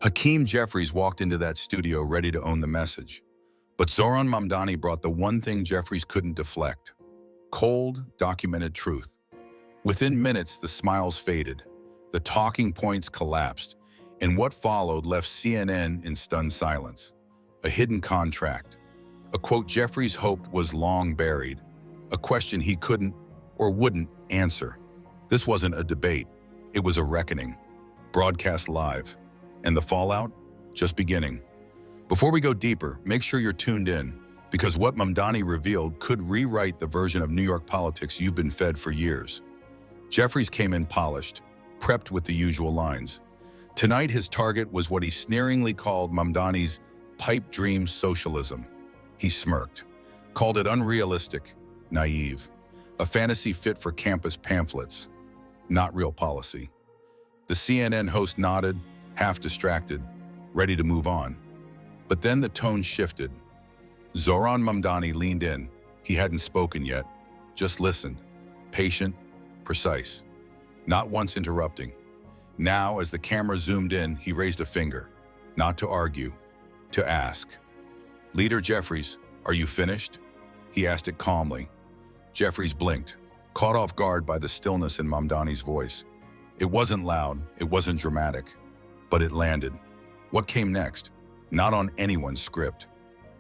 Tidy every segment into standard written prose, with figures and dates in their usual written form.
Hakeem Jeffries walked into that studio ready to own the message. But Zohran Mamdani brought the one thing Jeffries couldn't deflect: cold, documented truth. Within minutes, the smiles faded, the talking points collapsed, and what followed left CNN in stunned silence. A hidden contract, a quote Jeffries hoped was long buried, a question he couldn't or wouldn't answer. This wasn't a debate, it was a reckoning, broadcast live, and the fallout just beginning. Before we go deeper, make sure you're tuned in, because what Mamdani revealed could rewrite the version of New York politics you've been fed for years. Jeffries came in polished, prepped with the usual lines. Tonight, his target was what he sneeringly called Mamdani's pipe dream socialism. He smirked, called it unrealistic, naive, a fantasy fit for campus pamphlets, not real policy. The CNN host nodded, half distracted, ready to move on. But then the tone shifted. Zohran Mamdani leaned in. He hadn't spoken yet, just listened, patient, precise, not once interrupting. Now, as the camera zoomed in, he raised a finger, not to argue, to ask. "Leader Jeffries, are you finished?" He asked it calmly. Jeffries blinked, caught off guard by the stillness in Mamdani's voice. It wasn't loud, it wasn't dramatic, but it landed. What came next? Not on anyone's script.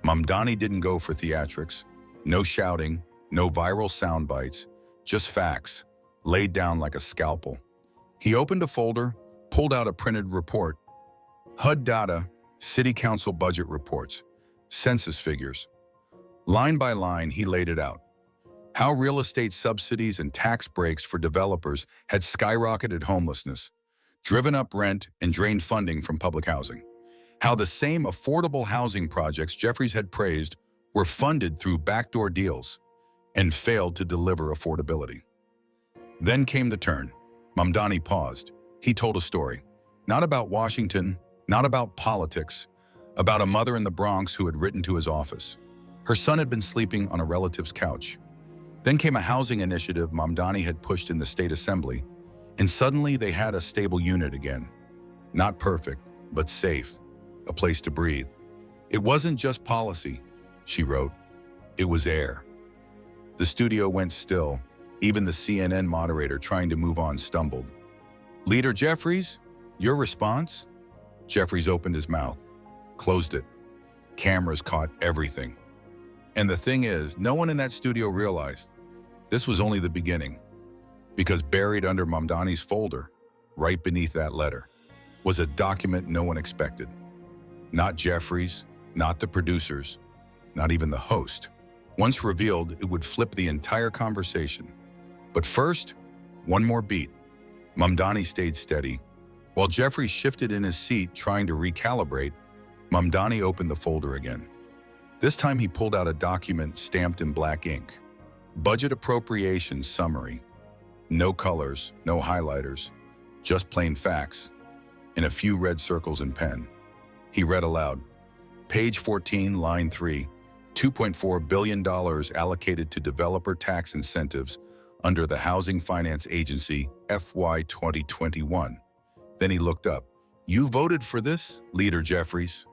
Mamdani didn't go for theatrics. No shouting, no viral sound bites, just facts, laid down like a scalpel. He opened a folder, pulled out a printed report. HUD data, city council budget reports, census figures. Line by line, he laid it out. How real estate subsidies and tax breaks for developers had skyrocketed homelessness, driven up rent, and drained funding from public housing. How the same affordable housing projects Jeffries had praised were funded through backdoor deals and failed to deliver affordability. Then came the turn. Mamdani paused. He told a story, not about Washington, not about politics, about a mother in the Bronx who had written to his office. Her son had been sleeping on a relative's couch. Then came a housing initiative Mamdani had pushed in the state assembly, and suddenly they had a stable unit again. Not perfect, but safe, a place to breathe. It wasn't just policy, she wrote. It was air. The studio went still. Even the CNN moderator trying to move on stumbled. "Leader Jeffries, your response?" Jeffries opened his mouth, closed it. Cameras caught everything. And the thing is, no one in that studio realized this was only the beginning, because buried under Mamdani's folder, right beneath that letter, was a document no one expected. Not Jeffries, not the producers, not even the host. Once revealed, it would flip the entire conversation. But first, one more beat. Mamdani stayed steady. While Jeffries shifted in his seat trying to recalibrate, Mamdani opened the folder again. This time he pulled out a document stamped in black ink. Budget Appropriations Summary. No colors, no highlighters, just plain facts, and a few red circles in pen. He read aloud. Page 14, line 3, $2.4 billion allocated to developer tax incentives under the Housing Finance Agency, FY 2021. Then he looked up. "You voted for this, Leader Jeffries?"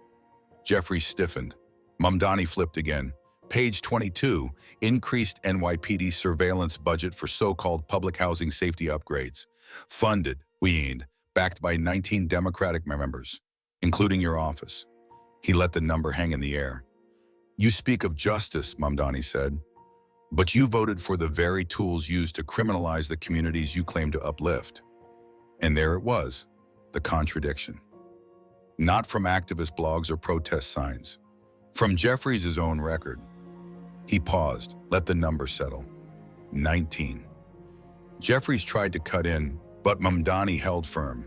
Jeffries stiffened. Mamdani flipped again. Page 22, increased NYPD surveillance budget for so-called public housing safety upgrades. Funded, backed by 19 Democratic members, including your office. He let the number hang in the air. "You speak of justice," Mamdani said, "but you voted for the very tools used to criminalize the communities you claim to uplift." And there it was, the contradiction. Not from activist blogs or protest signs. From Jeffries' own record. He paused, let the number settle. 19. Jeffries tried to cut in, but Mamdani held firm.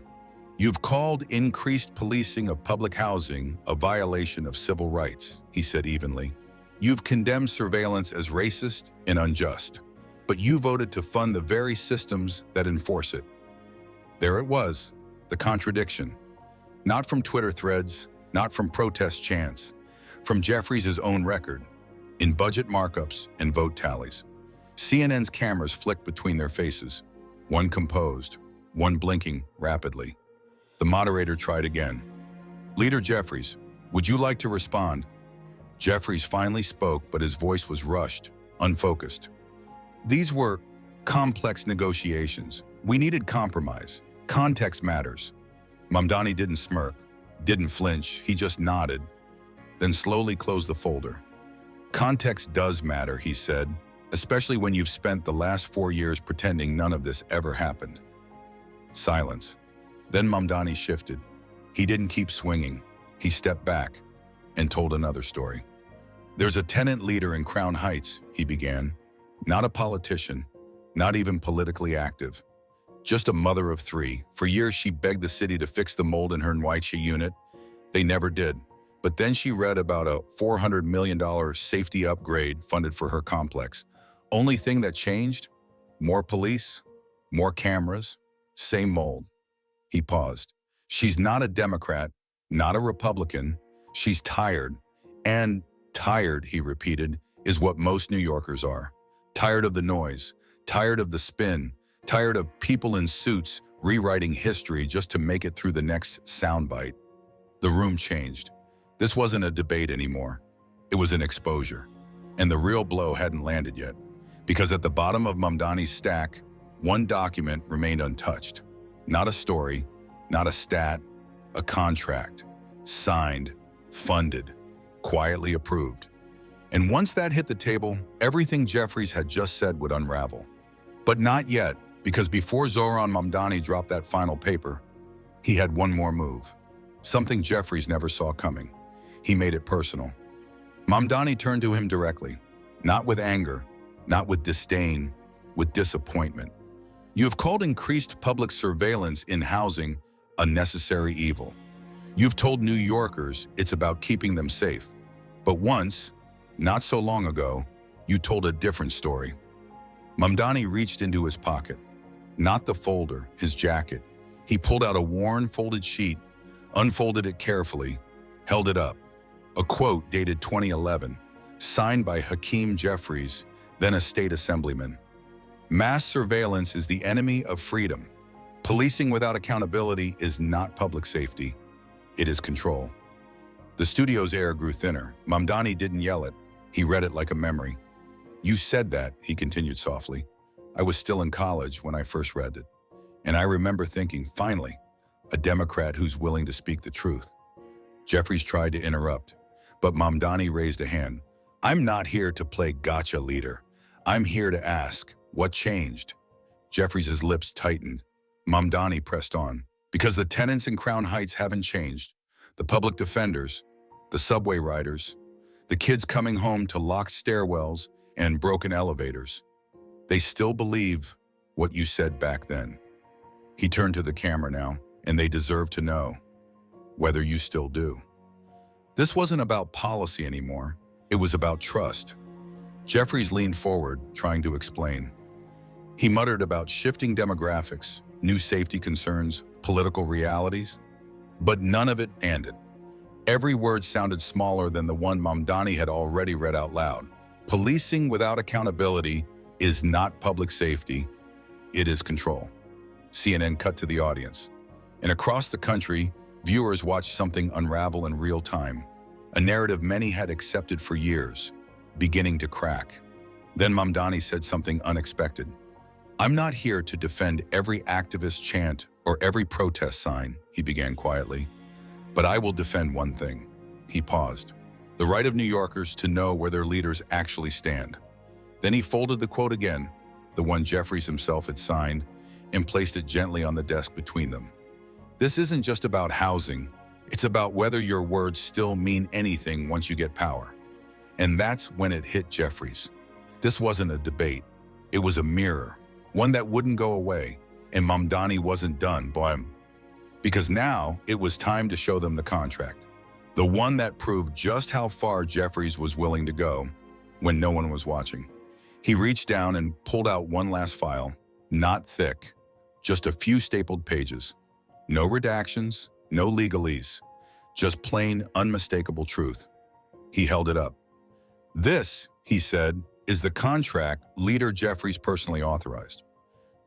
"You've called increased policing of public housing a violation of civil rights," he said evenly. "You've condemned surveillance as racist and unjust, but you voted to fund the very systems that enforce it." There it was, the contradiction. Not from Twitter threads, not from protest chants, from Jeffries' own record, in budget markups and vote tallies. CNN's cameras flicked between their faces, one composed, one blinking rapidly. The moderator tried again. "Leader Jeffries, would you like to respond?" Jeffries finally spoke, but his voice was rushed, unfocused. "These were complex negotiations. We needed compromise. Context matters." Mamdani didn't smirk, didn't flinch, he just nodded, then slowly closed the folder. "Context does matter," he said, "especially when you've spent the last 4 years pretending none of this ever happened." Silence. Then Mamdani shifted. He didn't keep swinging. He stepped back and told another story. "There's a tenant leader in Crown Heights," he began. "Not a politician, not even politically active. Just a mother of 3. For years she begged the city to fix the mold in her Nwaichi unit. They never did. But then she read about a $400 million safety upgrade funded for her complex. Only thing that changed? More police, more cameras, same mold." He paused. "She's not a Democrat, not a Republican. She's tired. And tired," he repeated, "is what most New Yorkers are. Tired of the noise, tired of the spin, tired of people in suits rewriting history just to make it through the next soundbite." The room changed. This wasn't a debate anymore. It was an exposure. And the real blow hadn't landed yet, because at the bottom of Mamdani's stack, one document remained untouched. Not a story, not a stat, a contract. Signed, funded, quietly approved. And once that hit the table, everything Jeffries had just said would unravel. But not yet, because before Zohran Mamdani dropped that final paper, he had one more move. Something Jeffries never saw coming. He made it personal. Mamdani turned to him directly, not with anger, not with disdain, with disappointment. "You have called increased public surveillance in housing a necessary evil. You've told New Yorkers it's about keeping them safe. But once, not so long ago, you told a different story." Mamdani reached into his pocket. Not the folder, his jacket. He pulled out a worn, folded sheet, unfolded it carefully, held it up. A quote dated 2011, signed by Hakeem Jeffries, then a state assemblyman. "Mass surveillance is the enemy of freedom. Policing without accountability is not public safety. It is control." The studio's air grew thinner. Mamdani didn't yell it. He read it like a memory. "You said that," he continued softly. "I was still in college when I first read it. And I remember thinking, finally, a Democrat who's willing to speak the truth." Jeffries tried to interrupt, but Mamdani raised a hand. "I'm not here to play gotcha, leader. I'm here to ask, what changed?" Jeffries' lips tightened. Mamdani pressed on. "Because the tenants in Crown Heights haven't changed. The public defenders, the subway riders, the kids coming home to locked stairwells and broken elevators. They still believe what you said back then." He turned to the camera now, "and they deserve to know whether you still do." This wasn't about policy anymore. It was about trust. Jeffries leaned forward, trying to explain. He muttered about shifting demographics, new safety concerns, political realities, but none of it ended. Every word sounded smaller than the one Mamdani had already read out loud. "Policing without accountability is not public safety, it is control." CNN cut to the audience. And across the country, viewers watched something unravel in real time. A narrative many had accepted for years, beginning to crack. Then Mamdani said something unexpected. "I'm not here to defend every activist chant or every protest sign," he began quietly. "But I will defend one thing." He paused. "The right of New Yorkers to know where their leaders actually stand." Then he folded the quote again, the one Jeffries himself had signed, and placed it gently on the desk between them. "This isn't just about housing. It's about whether your words still mean anything once you get power." And that's when it hit Jeffries. This wasn't a debate. It was a mirror, one that wouldn't go away, and Mamdani wasn't done, because now it was time to show them the contract. The one that proved just how far Jeffries was willing to go when no one was watching. He reached down and pulled out one last file, not thick, just a few stapled pages. No redactions, no legalese, just plain, unmistakable truth. He held it up. "This," he said, "is the contract Leader Jeffries personally authorized."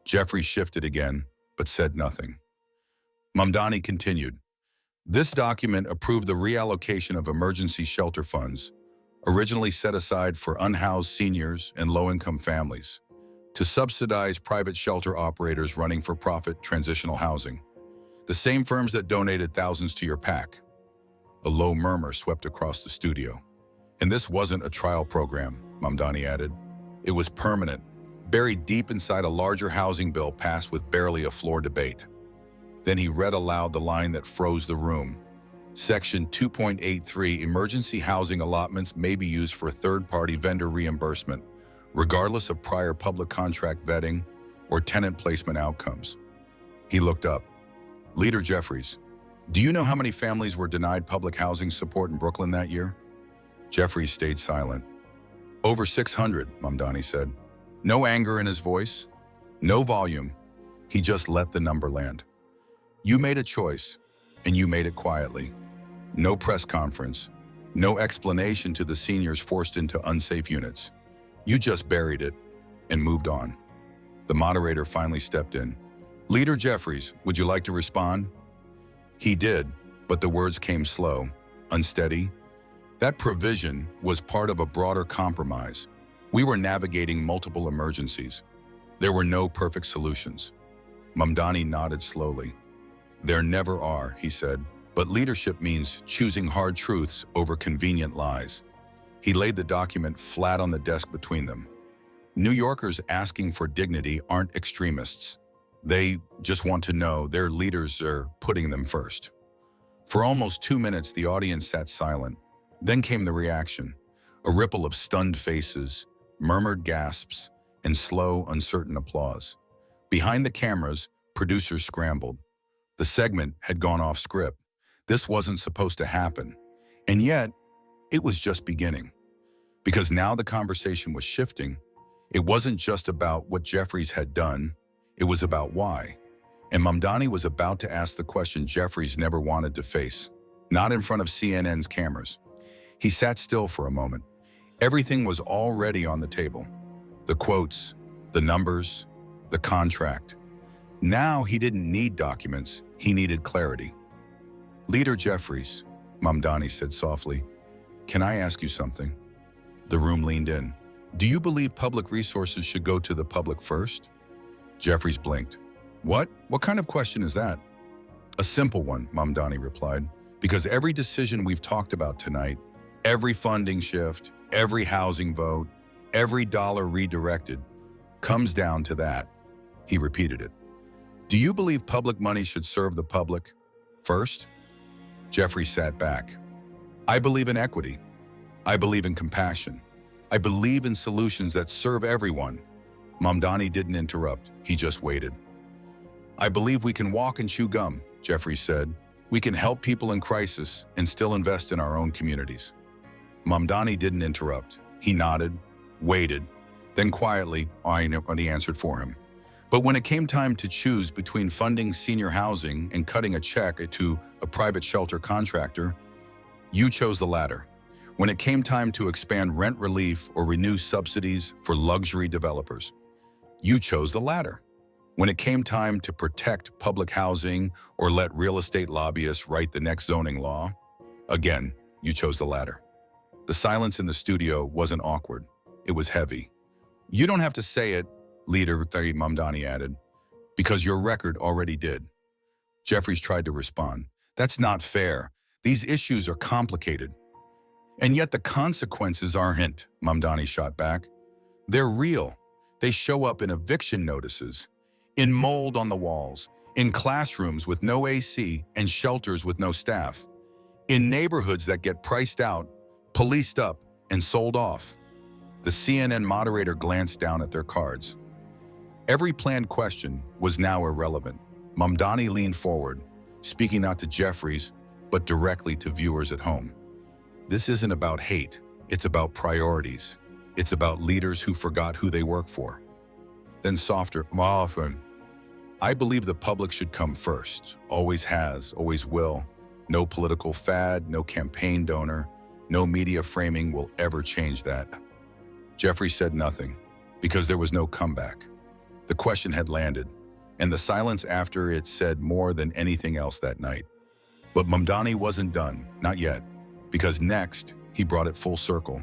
Jeffries shifted again, but said nothing. Mamdani continued, This document approved the reallocation of emergency shelter funds, originally set aside for unhoused seniors and low-income families, to subsidize private shelter operators running for-profit transitional housing, the same firms that donated thousands to your PAC. A low murmur swept across the studio. And this wasn't a trial program, Mamdani added. It was permanent, buried deep inside a larger housing bill passed with barely a floor debate. Then he read aloud the line that froze the room. Section 2.83, emergency housing allotments may be used for third-party vendor reimbursement, regardless of prior public contract vetting or tenant placement outcomes. He looked up. Leader Jeffries, do you know how many families were denied public housing support in Brooklyn that year? Jeffries stayed silent. Over 600, Mamdani said. No anger in his voice, no volume. He just let the number land. You made a choice, and you made it quietly. No press conference, no explanation to the seniors forced into unsafe units. You just buried it and moved on. The moderator finally stepped in. Leader Jeffries, would you like to respond? He did, but the words came slow, unsteady. That provision was part of a broader compromise. We were navigating multiple emergencies. There were no perfect solutions. Mamdani nodded slowly. There never are, he said, but leadership means choosing hard truths over convenient lies. He laid the document flat on the desk between them. New Yorkers asking for dignity aren't extremists. They just want to know their leaders are putting them first. For almost 2 minutes, the audience sat silent. Then came the reaction, a ripple of stunned faces, murmured gasps, and slow, uncertain applause. Behind the cameras, producers scrambled. The segment had gone off script. This wasn't supposed to happen. And yet, it was just beginning. Because now the conversation was shifting. It wasn't just about what Jeffries had done, it was about why. And Mamdani was about to ask the question Jeffries never wanted to face, not in front of CNN's cameras. He sat still for a moment. Everything was already on the table. The quotes, the numbers, the contract. Now he didn't need documents, he needed clarity. Leader Jeffries, Mamdani said softly, can I ask you something? The room leaned in. Do you believe public resources should go to the public first? Jeffries blinked. What? What kind of question is that? A simple one, Mamdani replied, because every decision we've talked about tonight, every funding shift, every housing vote, every dollar redirected, comes down to that. He repeated it. Do you believe public money should serve the public first? Jeffrey sat back. I believe in equity. I believe in compassion. I believe in solutions that serve everyone. Mamdani didn't interrupt. He just waited. I believe we can walk and chew gum, Jeffrey said. We can help people in crisis and still invest in our own communities. Mamdani didn't interrupt. He nodded, waited, then quietly, he answered for him. But when it came time to choose between funding senior housing and cutting a check to a private shelter contractor, you chose the latter. When it came time to expand rent relief or renew subsidies for luxury developers, you chose the latter. When it came time to protect public housing or let real estate lobbyists write the next zoning law, again, you chose the latter. The silence in the studio wasn't awkward. It was heavy. You don't have to say it, Leader Mamdani added, because your record already did. Jeffries tried to respond. That's not fair. These issues are complicated. And yet the consequences aren't, Mamdani shot back. They're real. They show up in eviction notices, in mold on the walls, in classrooms with no AC and shelters with no staff, in neighborhoods that get priced out, policed up, and sold off. The CNN moderator glanced down at their cards. Every planned question was now irrelevant. Mamdani leaned forward, speaking not to Jeffries, but directly to viewers at home. This isn't about hate, it's about priorities. It's about leaders who forgot who they work for. Then softer, often, I believe the public should come first, always has, always will. No political fad, no campaign donor, no media framing will ever change that. Jeffrey said nothing, because there was no comeback. The question had landed, and the silence after it said more than anything else that night. But Mamdani wasn't done, not yet, because next he brought it full circle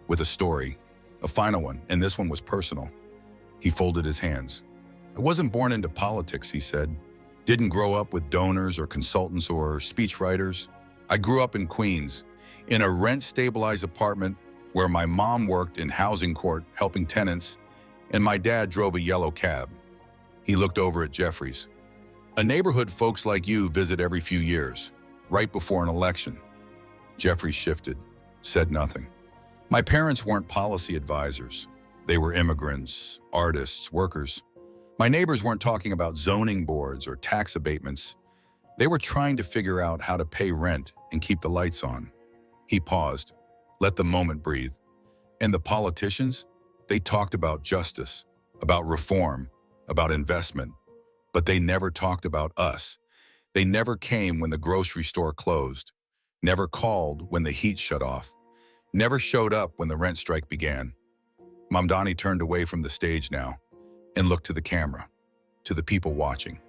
with a story, a final one, and this one was personal. He folded his hands. I wasn't born into politics, he said. Didn't grow up with donors or consultants or speechwriters. I grew up in Queens, in a rent-stabilized apartment where my mom worked in housing court helping tenants, and my dad drove a yellow cab. He looked over at Jeffries. A neighborhood folks like you visit every few years, right before an election. Jeffries shifted, said nothing. My parents weren't policy advisors. They were immigrants, artists, workers. My neighbors weren't talking about zoning boards or tax abatements. They were trying to figure out how to pay rent and keep the lights on. He paused, let the moment breathe. And the politicians? They talked about justice, about reform, about investment. But they never talked about us. They never came when the grocery store closed, never called when the heat shut off, never showed up when the rent strike began. Mamdani turned away from the stage now and looked to the camera, to the people watching.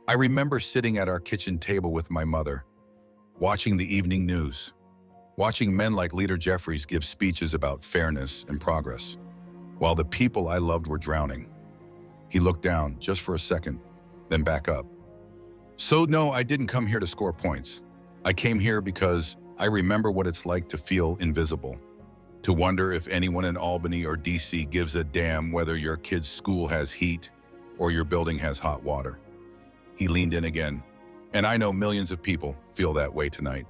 I remember sitting at our kitchen table with my mother, watching the evening news, watching men like Leader Jeffries give speeches about fairness and progress, while the people I loved were drowning. He looked down just for a second, then back up. So no, I didn't come here to score points. I came here because I remember what it's like to feel invisible, to wonder if anyone in Albany or DC gives a damn whether your kid's school has heat or your building has hot water. He leaned in again, and I know millions of people feel that way tonight.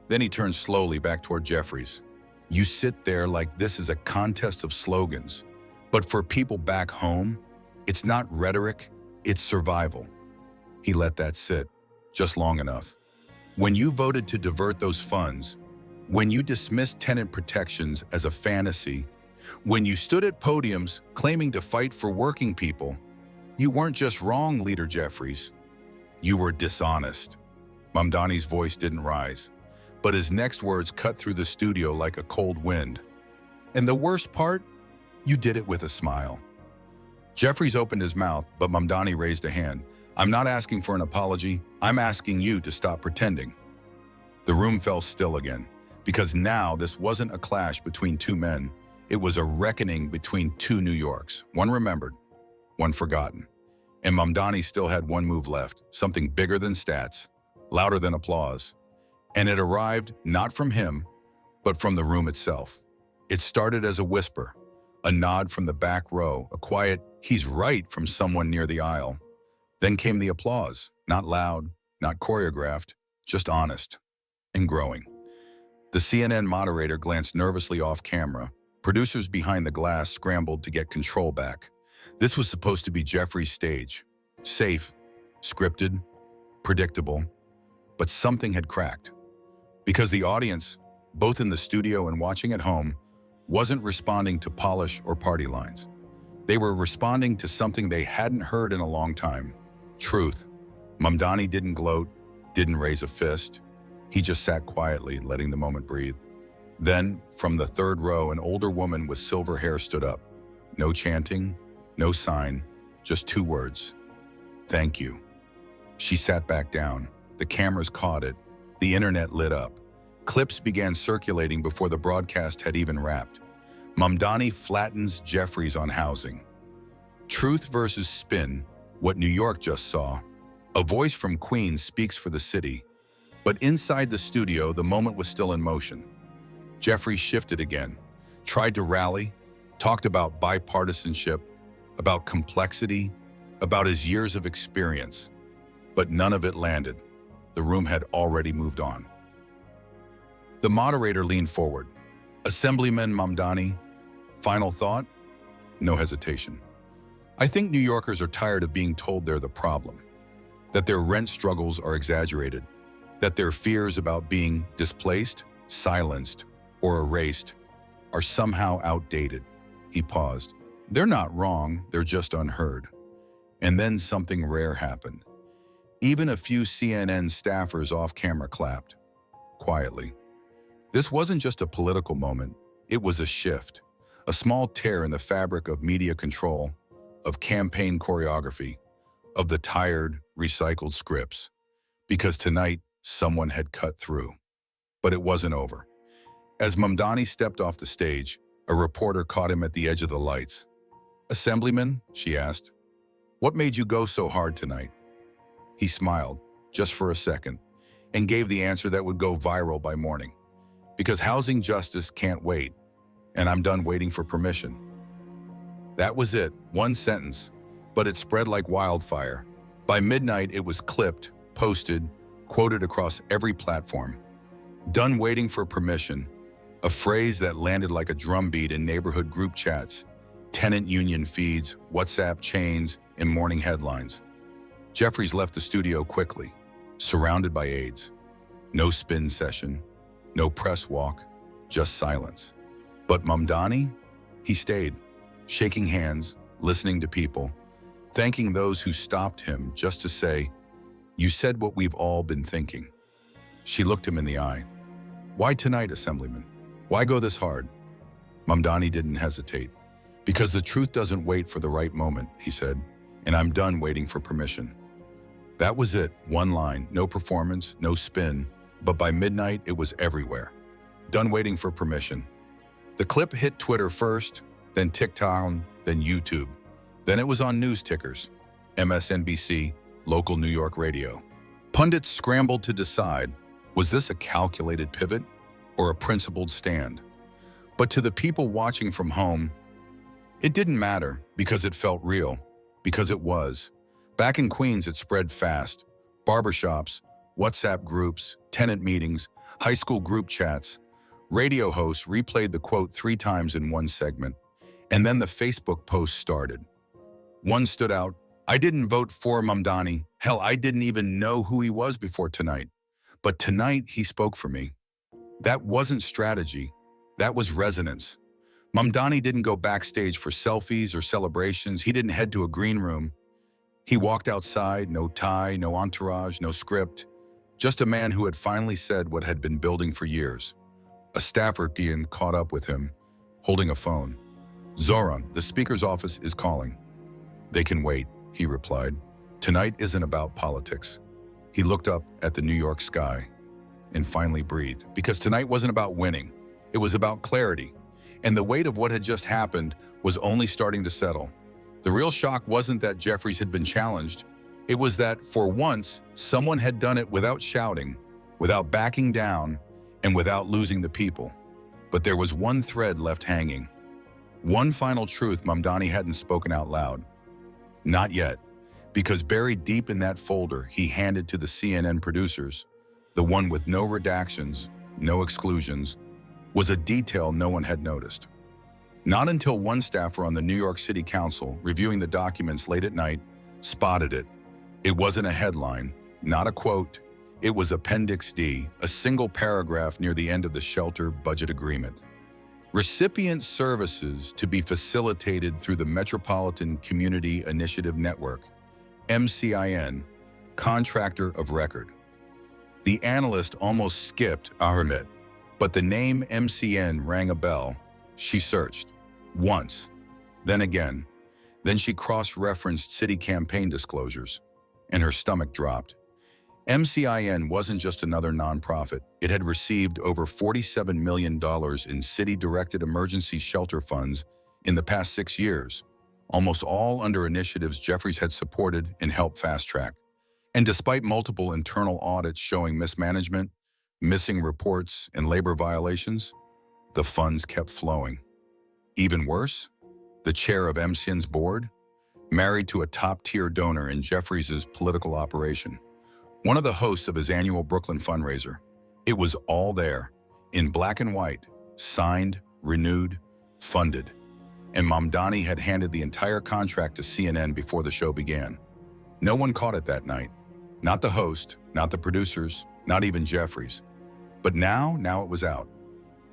Then he turned slowly back toward Jeffries. You sit there like this is a contest of slogans, but for people back home, it's not rhetoric, it's survival. He let that sit, just long enough. When you voted to divert those funds, when you dismissed tenant protections as a fantasy, when you stood at podiums claiming to fight for working people, you weren't just wrong, Leader Jeffries. You were dishonest. Mamdani's voice didn't rise, but his next words cut through the studio like a cold wind. And the worst part, you did it with a smile. Jeffries opened his mouth, but Mamdani raised a hand. I'm not asking for an apology. I'm asking you to stop pretending. The room fell still again, because now this wasn't a clash between two men. It was a reckoning between two New Yorks, one remembered, one forgotten. And Mamdani still had one move left, something bigger than stats, louder than applause. And it arrived not from him, but from the room itself. It started as a whisper, a nod from the back row, a quiet, he's right, from someone near the aisle. Then came the applause, not loud, not choreographed, just honest and growing. The CNN moderator glanced nervously off camera. Producers behind the glass scrambled to get control back. This was supposed to be Jeffries' stage. Safe, scripted, predictable, but something had cracked. Because the audience, both in the studio and watching at home, wasn't responding to polish or party lines. They were responding to something they hadn't heard in a long time. Truth. Mamdani didn't gloat, didn't raise a fist. He just sat quietly, letting the moment breathe. Then, from the third row, an older woman with silver hair stood up. No chanting, no sign, just two words. Thank you. She sat back down. The cameras caught it. The internet lit up. Clips began circulating before the broadcast had even wrapped. Mamdani flattens Jeffries on housing. Truth versus spin, what New York just saw. A voice from Queens speaks for the city. But inside the studio, the moment was still in motion. Jeffries shifted again, tried to rally, talked about bipartisanship, about complexity, about his years of experience. But none of it landed. The room had already moved on. The moderator leaned forward. Assemblyman Mamdani, final thought? No hesitation. I think New Yorkers are tired of being told they're the problem, that their rent struggles are exaggerated, that their fears about being displaced, silenced, or erased are somehow outdated. He paused. They're not wrong, they're just unheard. And then something rare happened. Even a few CNN staffers off camera clapped, quietly. This wasn't just a political moment, it was a shift, a small tear in the fabric of media control, of campaign choreography, of the tired, recycled scripts. Because tonight, Someone had cut through. But it wasn't over. As Mamdani stepped off the stage, a reporter caught him at the edge of the lights. "Assemblyman," she asked, "what made you go so hard tonight?" He smiled, just for a second, and gave the answer that would go viral by morning. "Because housing justice can't wait, and I'm done waiting for permission." That was it, one sentence, but it spread like wildfire. By midnight, it was clipped, posted, quoted across every platform. "Done waiting for permission," a phrase that landed like a drumbeat in neighborhood group chats, tenant union feeds, WhatsApp chains, and morning headlines. Jeffries left the studio quickly, surrounded by aides. No spin session, no press walk, just silence. But Mamdani? He stayed, shaking hands, listening to people, thanking those who stopped him just to say, "You said what we've all been thinking." She looked him in the eye. "Why tonight, Assemblyman? Why go this hard?" Mamdani didn't hesitate. "Because the truth doesn't wait for the right moment," he said, "and I'm done waiting for permission." That was it, one line, no performance, no spin, but by midnight it was everywhere. Done waiting for permission. The clip hit Twitter first, then TikTok, then YouTube. Then it was on news tickers, MSNBC, local New York radio. Pundits scrambled to decide, was this a calculated pivot or a principled stand? But to the people watching from home, it didn't matter because it felt real, because it was. Back in Queens, it spread fast. Barbershops, WhatsApp groups, tenant meetings, high school group chats. Radio hosts replayed the quote 3 times in one segment, and then the Facebook post started. One stood out, "I didn't vote for Mamdani. Hell, I didn't even know who he was before tonight. But tonight, he spoke for me." That wasn't strategy. That was resonance. Mamdani didn't go backstage for selfies or celebrations. He didn't head to a green room. He walked outside, no tie, no entourage, no script. Just a man who had finally said what had been building for years. A staffer caught up with him, holding a phone. "Zohran, the speaker's office is calling." "They can wait," he replied. "Tonight isn't about politics." He looked up at the New York sky and finally breathed, because tonight wasn't about winning. It was about clarity. And the weight of what had just happened was only starting to settle. The real shock wasn't that Jeffries had been challenged. It was that, for once, someone had done it without shouting, without backing down, and without losing the people. But there was one thread left hanging. One final truth Mamdani hadn't spoken out loud. Not yet, because buried deep in that folder he handed to the CNN producers, the one with no redactions, no exclusions, was a detail no one had noticed. Not until one staffer on the New York City Council, reviewing the documents late at night, spotted it. It wasn't a headline, not a quote. It was Appendix D, a single paragraph near the end of the shelter budget agreement. Recipient services to be facilitated through the Metropolitan Community Initiative Network, MCIN, contractor of record. The analyst almost skipped Ahmed, but the name MCN rang a bell. She searched. Once, then again. Then she cross-referenced city campaign disclosures, and her stomach dropped. MCIN wasn't just another nonprofit. It had received over $47 million in city-directed emergency shelter funds in the past 6 years, almost all under initiatives Jeffries had supported and helped fast-track. And despite multiple internal audits showing mismanagement, missing reports, and labor violations, the funds kept flowing. Even worse, the chair of MCIN's board, married to a top-tier donor in Jeffries' political operation, one of the hosts of his annual Brooklyn fundraiser. It was all there, in black and white, signed, renewed, funded. And Mamdani had handed the entire contract to CNN before the show began. No one caught it that night. Not the host, not the producers, not even Jeffries. But now it was out.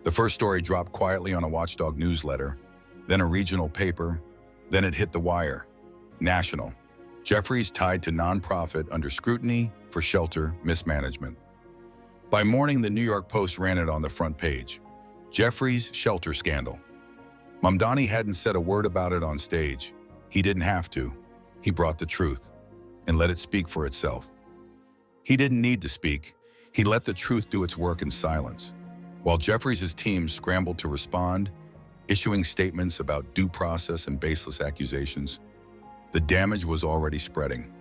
The first story dropped quietly on a watchdog newsletter, then a regional paper, then it hit the wire. National. Jeffries tied to nonprofit under scrutiny for shelter mismanagement. By morning, the New York Post ran it on the front page. Jeffries' shelter scandal. Mamdani hadn't said a word about it on stage. He didn't have to. He brought the truth and let it speak for itself. He didn't need to speak. He let the truth do its work in silence, while Jeffries' team scrambled to respond, issuing statements about due process and baseless accusations. The damage was already spreading.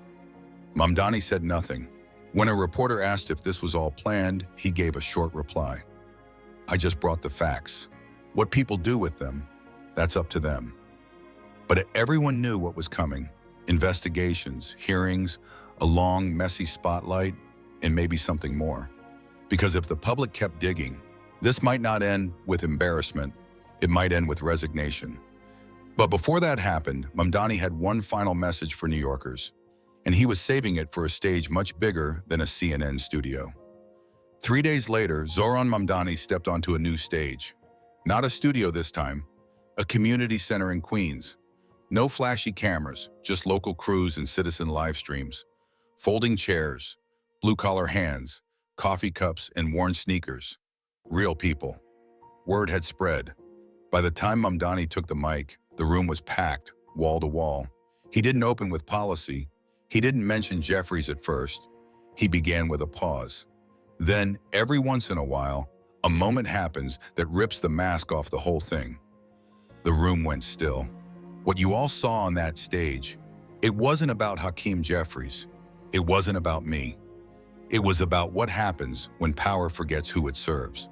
Mamdani said nothing. When a reporter asked if this was all planned, he gave a short reply. "I just brought the facts. What people do with them, that's up to them." But everyone knew what was coming. Investigations, hearings, a long, messy spotlight, and maybe something more. Because if the public kept digging, this might not end with embarrassment, it might end with resignation. But before that happened, Mamdani had one final message for New Yorkers, and he was saving it for a stage much bigger than a CNN studio. 3 days later, Zohran Mamdani stepped onto a new stage. Not a studio this time, a community center in Queens. No flashy cameras, just local crews and citizen live streams. Folding chairs, blue-collar hands, coffee cups, and worn sneakers. Real people. Word had spread. By the time Mamdani took the mic, the room was packed, wall to wall. He didn't open with policy. He didn't mention Jeffries at first. He began with a pause. Then, every once in a while, a moment happens that rips the mask off the whole thing. The room went still. What you all saw on that stage, it wasn't about Hakeem Jeffries. It wasn't about me. It was about what happens when power forgets who it serves.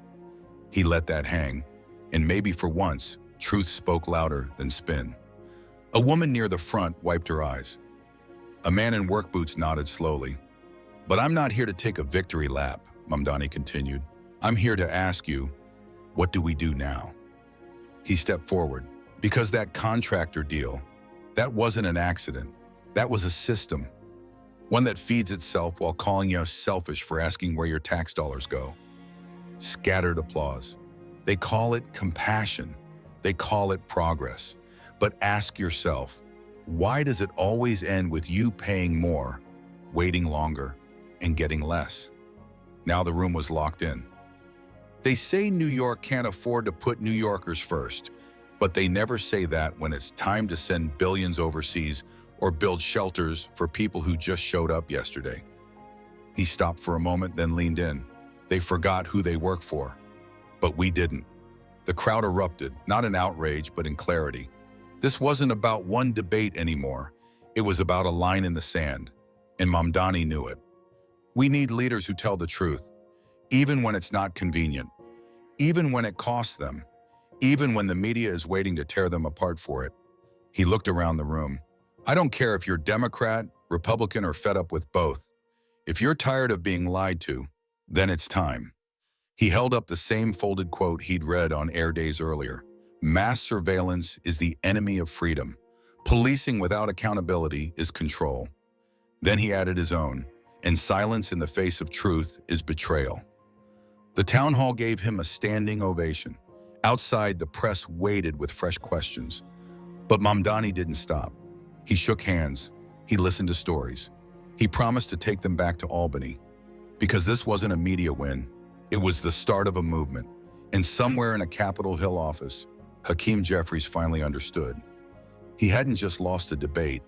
He let that hang, and maybe for once, truth spoke louder than spin. A woman near the front wiped her eyes. A man in work boots nodded slowly. "But I'm not here to take a victory lap," Mamdani continued. "I'm here to ask you, what do we do now?" He stepped forward. Because that contractor deal, that wasn't an accident. That was a system. One that feeds itself while calling you selfish for asking where your tax dollars go. Scattered applause. They call it compassion. They call it progress. But ask yourself, why does it always end with you paying more, waiting longer, and getting less? Now the room was locked in. They say New York can't afford to put New Yorkers first, but they never say that when it's time to send billions overseas or build shelters for people who just showed up yesterday. He stopped for a moment, then leaned in. They forgot who they work for. But we didn't. The crowd erupted, not in outrage, but in clarity. This wasn't about one debate anymore. It was about a line in the sand, and Mamdani knew it. We need leaders who tell the truth, even when it's not convenient, even when it costs them, even when the media is waiting to tear them apart for it. He looked around the room. I don't care if you're Democrat, Republican, or fed up with both. If you're tired of being lied to, then it's time. He held up the same folded quote he'd read on air days earlier. Mass surveillance is the enemy of freedom. Policing without accountability is control. Then he added his own, and silence in the face of truth is betrayal. The town hall gave him a standing ovation. Outside, the press waited with fresh questions. But Mamdani didn't stop. He shook hands. He listened to stories. He promised to take them back to Albany. Because this wasn't a media win. It was the start of a movement. And somewhere in a Capitol Hill office, Hakeem Jeffries finally understood. He hadn't just lost a debate.